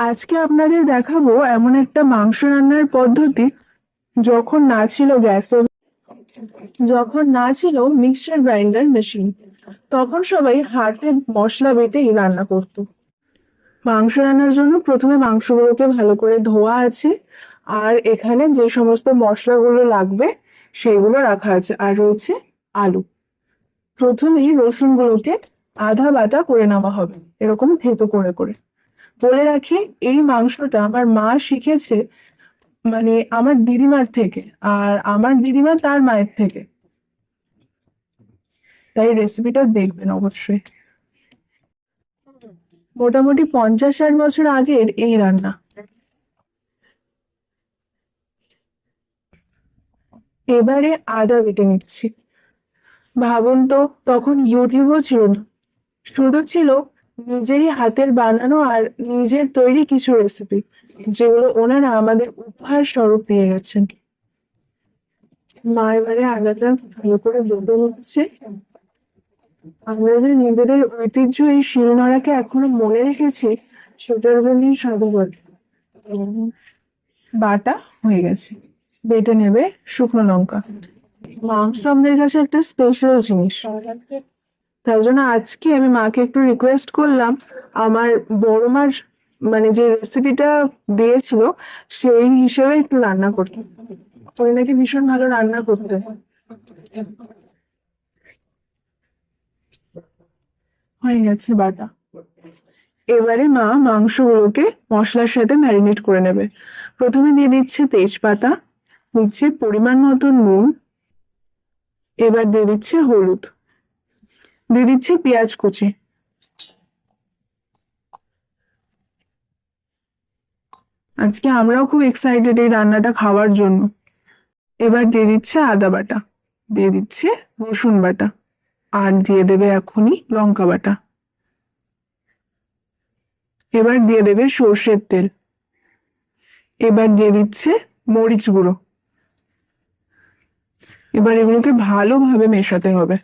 আজকে আপনাদের দেখাবো এমন একটা মাংস রান্নার পদ্ধতি যখন না ছিল গ্যাস ওভেন, যখন না ছিল মিক্সচার গ্রাইন্ডার মেশিন, তখন সবাই হাতে মশলা বেটেই রান্না করতো। মাংস রান্নার জন্য প্রথমে মাংসগুলোকে ভালো করে ধোয়া আছে, আর এখানে যে সমস্ত মশলাগুলো লাগবে সেগুলো রাখা আছে, আর রয়েছে আলু। প্রথমেই রসুনগুলোকে আধা বাটা করে নেওয়া হবে, এরকম থেতো করে করে। বলে রাখি, এই মাংসটা আমার মা শিখেছে, মানে আমার দিদিমার থেকে, আর আমার দিদিমা তার মায়ের থেকে। তাই রেসিপিটা দেখবেন অবশ্যই। মোটামুটি 50-60 বছর আগের এই রান্না। এবারে আদা বেটে নিচ্ছি। ভাবুন তো, তখন ইউটিউবও ছিল না, শুধু ছিল নিজেরই হাতের বানানো আর নিজের তৈরি কিছু রেসিপি, যেগুলো ওনারা আমাদের উপহার স্বরূপ দিয়ে গেছেন। মা এবারে আদাটা ভালো করে বেটে নিচ্ছে। আমরা যে নিজেদের ঐতিহ্য এই শিলনোড়াকে এখনো মনে রেখেছি, সেটার জন্যই সাধুবাদ। বাটা হয়ে গেছে, বেটে নেবে শুকনো লঙ্কা। মাংস আমাদের কাছে একটা স্পেশাল জিনিস, তার জন্য আজকে আমি মাকে একটু রিকোয়েস্ট করলাম আমার বড় মার, মানে যে রেসিপিটা দিয়েছিল সেই হিসেবে একটু রান্না করতে। উনি নাকি ভীষণ ভালো রান্না করতে। হয়ে গেছে বাটা। এবারে মা মাংসগুলোকে মশলার সাথে ম্যারিনেট করে নেবে। প্রথমে দিয়ে দিচ্ছে তেজপাতা, দিচ্ছে পরিমাণ মতো নুন, এবার দিয়ে দিচ্ছে হলুদ, দিয়ে দিচ্ছে পেঁয়াজ কুচি। আজকে আমরাও খুব এক্সাইটেড এই রান্নাটা খাওয়ার জন্য। এবার দিয়ে দিচ্ছে আদা বাটা, দিয়ে দিচ্ছে রসুন বাটা, আর দিয়ে দেবে এখনই লঙ্কা বাটা। এবার দিয়ে দেবে সর্ষের তেল। এবার দিয়ে দিচ্ছে মরিচ গুঁড়ো। এবার এগুলোকে ভালোভাবে মেশাতে হবে।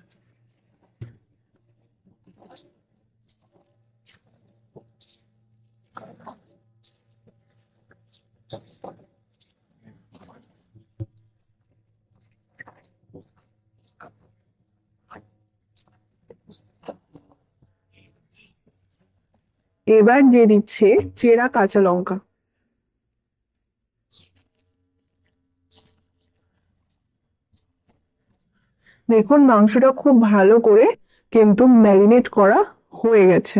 এবার দিয়ে দিচ্ছে চেরা কাঁচা লঙ্কা। দেখুন মাংসটা খুব ভালো করে কিন্তু ম্যারিনেট করা হয়ে গেছে।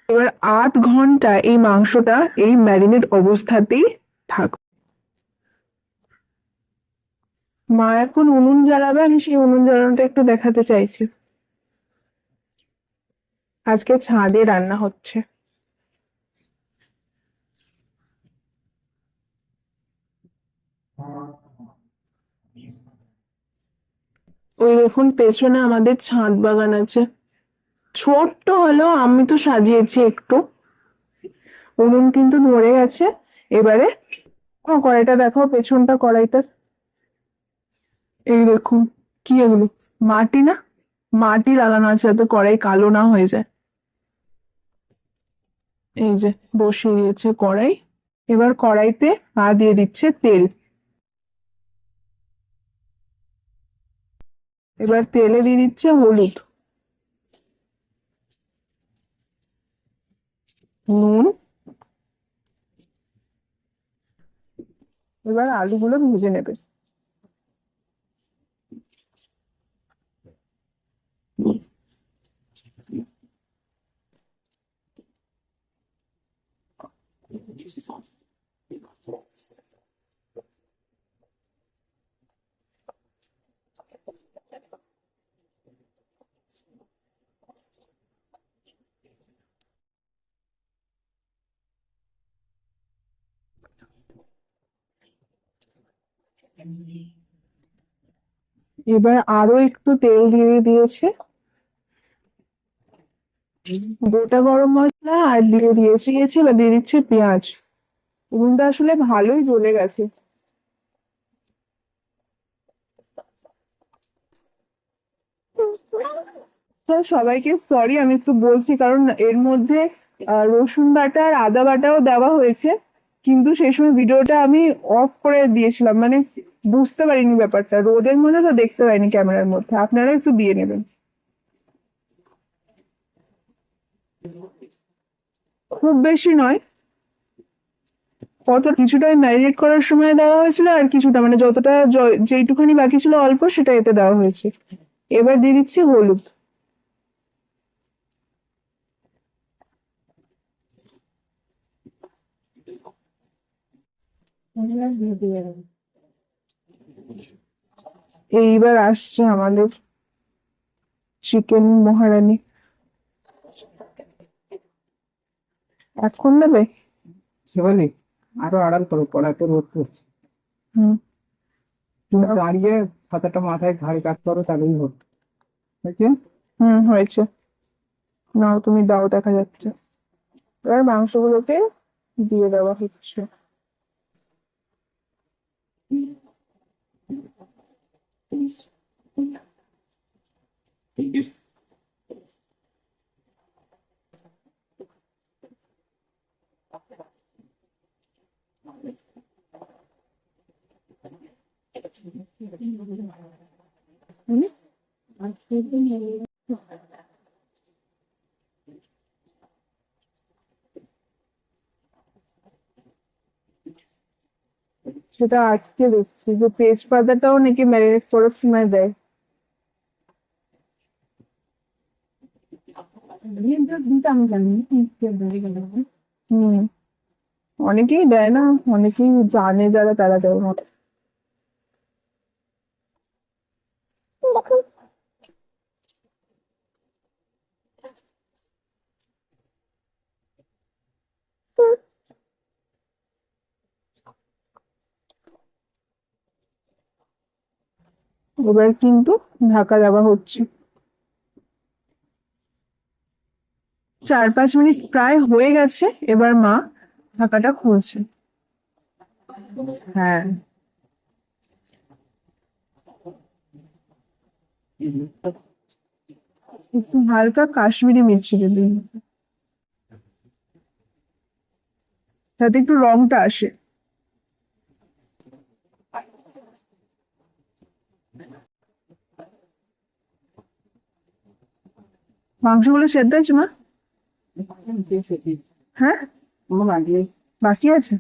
এবার 8 ঘন্টা এই মাংসটা এই ম্যারিনেট অবস্থাতেই থাকবে। মা এখন উনুন জ্বালাবে, আমি সেই উনুন জ্বালানোটা একটু দেখাতে চাইছি। আজকে ছাদে রান্না হচ্ছে। ওই দেখুন পেছনে আমাদের ছাদ বাগান আছে, ছোট্ট হলেও আমি তো সাজিয়েছি একটু। উনুন কিন্তু ধরে গেছে। এবারে কড়াইটা দেখাও, পেছনটা কড়াইটা। এই দেখুন, কি এগুলো, মাটি না? মাটি লাগানো আছে যাতে কড়াই কালো না হয়ে যায়। এই যে বসিয়ে দিয়েছে কড়াই। এবার কড়াইতে পা দিয়ে দিচ্ছে তেল। এবার তেলে দিয়ে দিচ্ছে হলুদ, নুন। এবার আলুগুলো ভেজে নেবে। এবার আরো একটু তেল দিয়ে দিয়েছে, গোটা গরম মশলা আর দিয়েছে এবার দিয়ে দিচ্ছে পেঁয়াজ। উনুনটা আসলে ভালোই জ্বলে গেছে। স্যার সবাইকে সরি আমি একটু বলছি, কারণ এর মধ্যে রসুন বাটা আর আদা বাটাও দেওয়া হয়েছে, কিন্তু সেই সময় ভিডিওটা আমি অফ করে দিয়েছিলাম, মানে বুঝতে পারিনি ব্যাপারটা, রোদের মধ্যে তো দেখতে পাইনি ক্যামেরার মধ্যে। আপনারা একটু দিয়ে নেবেন। খুব বেশি নয়, কত কিছুটাই ম্যারিনেট করার সময় দেওয়া হয়েছিল, আর কিছুটা মানে যতটা যেইটুখানি বাকি ছিল অল্প সেটা এতে দেওয়া হয়েছে। এবার দিয়ে দিচ্ছি হলুদ। এইবার আসছে আমাদের চিকেন মহারানী। এখন দেবে? শিবানী, আরো আড়াল করো, পড়াতে রোদ করছে। হুম। তুমি দাঁড়িয়ে ছাতাটা মাথায় ঘাড়ে কাজ করো, তাহলেই হোক। হয়েছে? হয়েছে। নাও তুমি দাও, দেখা যাচ্ছে। এবার মাংসগুলোকে দিয়ে দেওয়া হচ্ছে। হুম? সেটা আজকে দেখছি যে তেজপাতাটাও নাকি ম্যারিনেট করার সময় দেয়। হুম, অনেকেই দেয় না, অনেকেই জানে যারা তারা দেয় না। এবার কিন্তু ঢাকা দেওয়া হচ্ছে। 4-5 মিনিট প্রায় হয়ে গেছে, এবার মা ঢাকাটা খুলছে। হ্যাঁ, একটু হালকা কাশ্মীরি মির্চি দিবি, যাতে একটু রংটা আসে। মাংসগুলো সেদ্ধ হয়েছে মা? হ্যাঁ, বাকি আছে।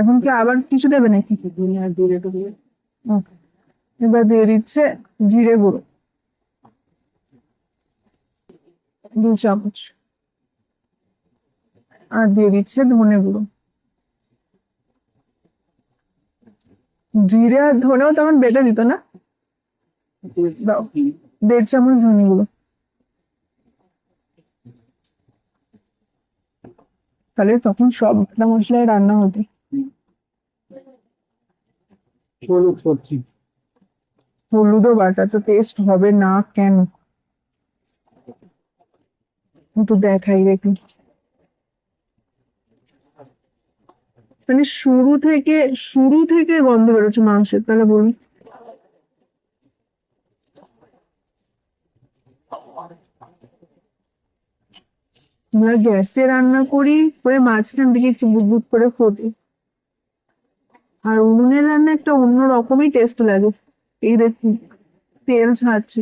এখন কি আবার কিছু দেবে নাকি? ওকে। এবার দিয়ে দিচ্ছে জিরে গুঁড়ো 2 চামচ, আর দিয়ে দিচ্ছে ধনে গুঁড়ো। জিরে আর ধনেও তখন বেটে দিত না? দাও 1.5 চামচ ধনে গুঁড়ো। তাহলে তখন সব বাটা মশলায় রান্না হতো। হলুদ করছি। হলুদও বাটা তো টেস্ট হবে না কেন? একটু দেখাই দেখি। মানে শুরু থেকে গন্ধ বেরোচ্ছে মাংসের, তাহলে বলুন। আমরা গ্যাসে রান্না করি, করে মাঝখান থেকে একটু বুদবুদ করে ফোটে, আর উনুনের রান্না একটা অন্য রকমই টেস্ট লাগে। এই দেখুন তেল ছাড়ছে,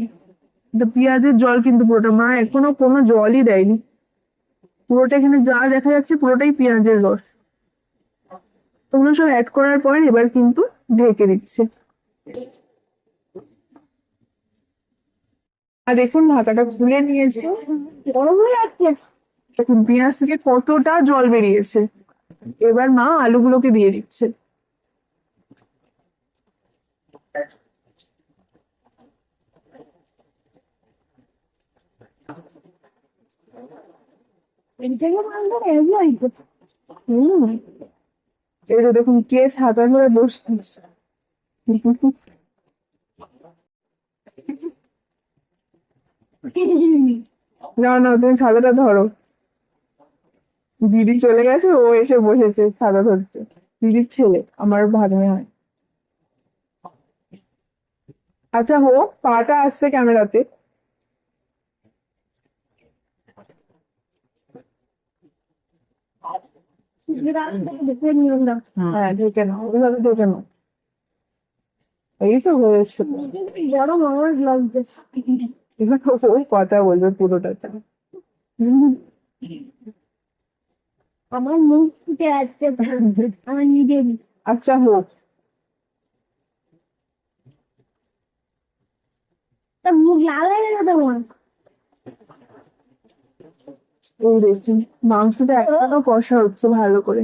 এটা পেঁয়াজের জল, কিন্তু পুরোটা মা এখনো কোনো জলই দেয়নি, পুরোটা এখানে যা দেখা যাচ্ছে পুরোটাই পেঁয়াজের রস। ওগুলো সব অ্যাড করার পর এবার কিন্তু ঢেকে দিচ্ছে। আর দেখুন ঢাকাটা খুলে নিয়েছে, গরম হয়ে যাচ্ছে। দেখুন পেঁয়াজ থেকে কতটা জল বেরিয়েছে। এবার মা আলুগুলোকে দিয়ে দিচ্ছে। হুম, এই যে দেখুন কে ছাতা ধরে বসে আছে। না না, তুমি ছাতাটা ধরো। দিদি চলে গেছে, ও এসে বসেছে ছাতা ধরতে। দিদির ছেলে, আমার ভাগ্নে হয়। আচ্ছা হোক, পাটা আসছে ক্যামেরাতে। হ্যাঁ ঢেকে নাও, ওইভাবে ঢেকে নাও। এই তো হয়েছে। বড় মানুষ লাগছে। এবার ওই কথা বলবে পুরোটাতে। আমার মুখ ফুটে আসছে আমার নিজেরই। আচ্ছা হোক। তা মুখ লাল হয়ে গেল তোমার। এই দেখুন মাংসটা এখনো কষা হচ্ছে ভালো করে।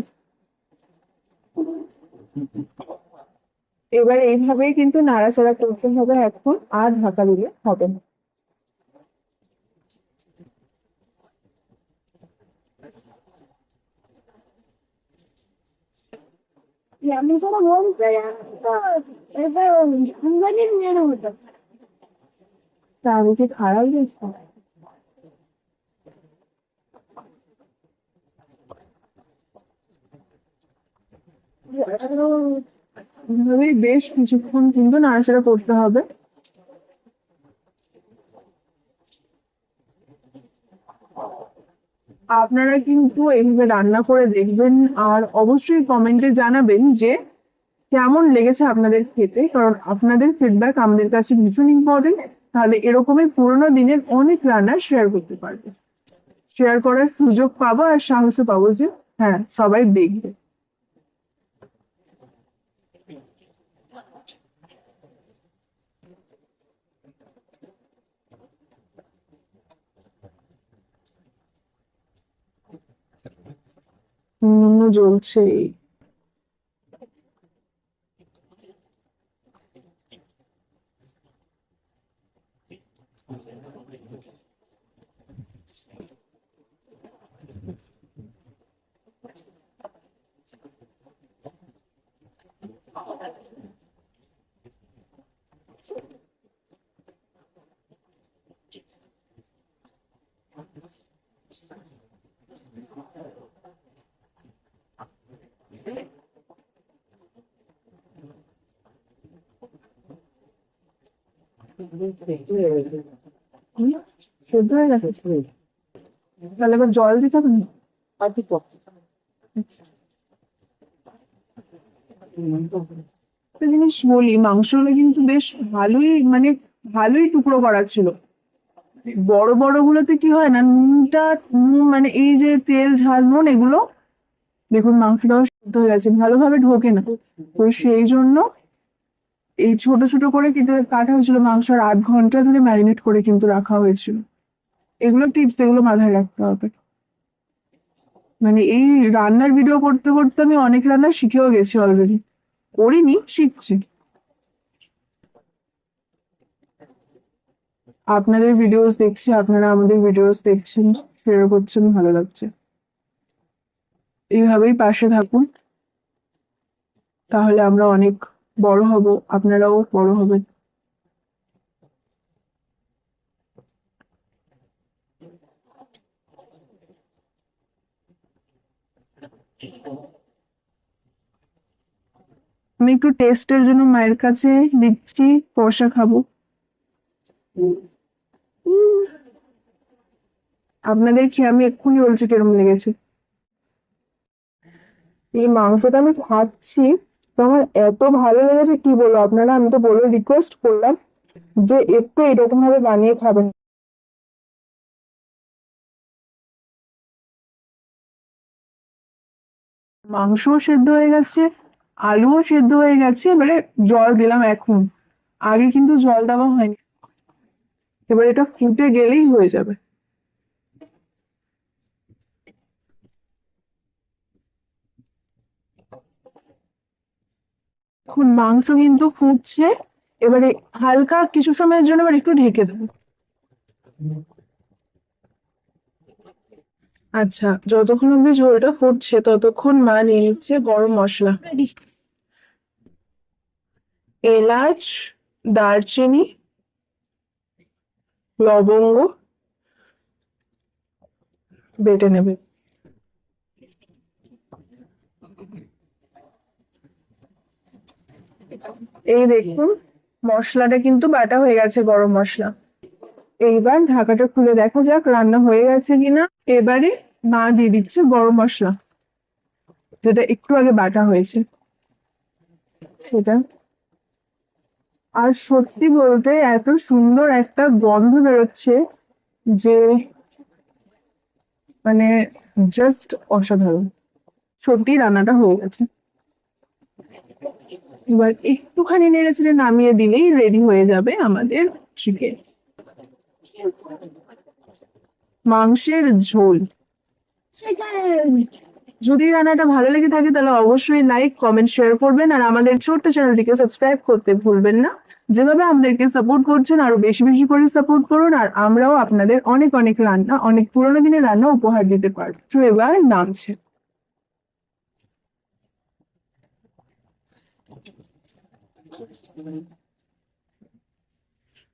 এবার এইভাবেই কিন্তু নাড়াচাড়া করতে হবে এখন, আর ঢাকা দিলে হবে না। আমি কোনো বলতে তো এবার সাংবাদিক নিয়ে হতো। তা আমি কি খারাপ গেছি? এইভাবেই বেশ কিছুক্ষণ কিন্তু নাড়াচাড়া করতে হবে। আপনারা কিন্তু এইভাবে রান্না করে দেখবেন, আর অবশ্যই কমেন্টে জানাবেন যে কেমন লেগেছে আপনাদের খেতে, কারণ আপনাদের ফিডব্যাক আমাদের কাছে ভীষণ ইম্পর্টেন্ট। তাহলে এরকমই পুরোনো দিনের অনেক রান্না শেয়ার করতে পারবো, শেয়ার করার সুযোগ পাবো আর সাহসও পাবো যে হ্যাঁ সবাই দেখবে। জ্বলছে। সেদ্ধ হয়ে গেছে। তাহলে এবার জল দিতে হবে না? একটা জিনিস বলি, মাংসগুলো কিন্তু বেশ ভালোই মানে ভালোই টুকরো করা ছিল। বড় বড় গুলোতে কি হয় না, নুনটা মানে এই যে তেল ঝাল নুন এগুলো, দেখুন মাংসটাও সিদ্ধ হয়ে গেছে, ভালোভাবে ঢোকে না। তো সেই জন্য এই ছোট ছোট করে কিন্তু কাটা হয়েছিল মাংস, আর 8 ঘন্টা ধরে ম্যারিনেট করে কিন্তু রাখা হয়েছিল। এগুলো টিপস, এগুলো মাথায় রাখতে হবে। মানে এই রান্নার ভিডিও করতে করতে আমি অনেক রান্না শিখেও গেছি অলরেডি, করিনি শিখছি। আপনাদের ভিডিওস দেখছি, আপনারা আমাদের ভিডিওস দেখছেন, শেয়ার করছেন, ভালো লাগছে। এইভাবেই পাশে থাকুন, তাহলে আমরা অনেক বড় হব, আপনারাও বড় হবেন। আমি একটু টেস্টের জন্য মায়ের কাছে দিচ্ছি, কষা খাবো। আপনাদের খেয়ে আমি এক্ষুনি বলছি কিরম লেগেছে। এই মাংসটা আমি খাচ্ছি, তো আমার এত ভালো লেগেছে কি বলবো আপনারা। আমি তো বলে রিকোয়েস্ট করলাম যে একটু এরকম ভাবে বানিয়ে খাবেন। মাংসও সেদ্ধ হয়ে গেছে, আলুও সেদ্ধ হয়ে গেছে, এবারে জল দিলাম এখন, আগে কিন্তু জল দেওয়া হয়নি। এবার এটা ফুটে গেলেই হয়ে যাবে। এখন মাংস কিন্তু ফুটছে, এবারে হালকা কিছু সময়ের জন্য এবার একটু ঢেকে দেবো। আচ্ছা, যতক্ষণ অব্দি ঝোলটা ফুটছে ততক্ষণ মা নিয়ে নিচ্ছে গরম মশলা। এলাচ, দারচিনি, লবঙ্গ বেটে নেবে। এই দেখুন মশলাটা কিন্তু বাটা হয়ে গেছে, গরম মশলা। এইবার ঢাকাটা খুলে দেখা যাক রান্না হয়ে গেছে কিনা। এবারে মা দিয়ে দিচ্ছে গরম মশলা। যেটা একটু আগে বাটা হয়েছে সেটা। আর সত্যি বলতে এত সুন্দর একটা গন্ধ বেরোচ্ছে যে মানে জাস্ট অসাধারণ। সত্যি রান্নাটা হয়ে গেছে। এবার একটুখানি নেড়ে চেড়ে নামিয়ে দিলেই রেডি হয়ে যাবে আমাদের চিকেন মাংসের ঝোল। সেটা যদি রান্নাটা ভালো লেগে থাকে তাহলে অবশ্যই লাইক কমেন্ট শেয়ার করবেন আর আমাদের ছোট্ট চ্যানেলটিকে সাবস্ক্রাইব করতে ভুলবেন না। যেভাবে আমাদেরকে সাপোর্ট করছেন আরো বেশি বেশি করে সাপোর্ট করুন আর আমরাও আপনাদের অনেক অনেক রান্না অনেক পুরোনো দিনের রান্না উপহার দিতে পারবো। তো এবার নামছে।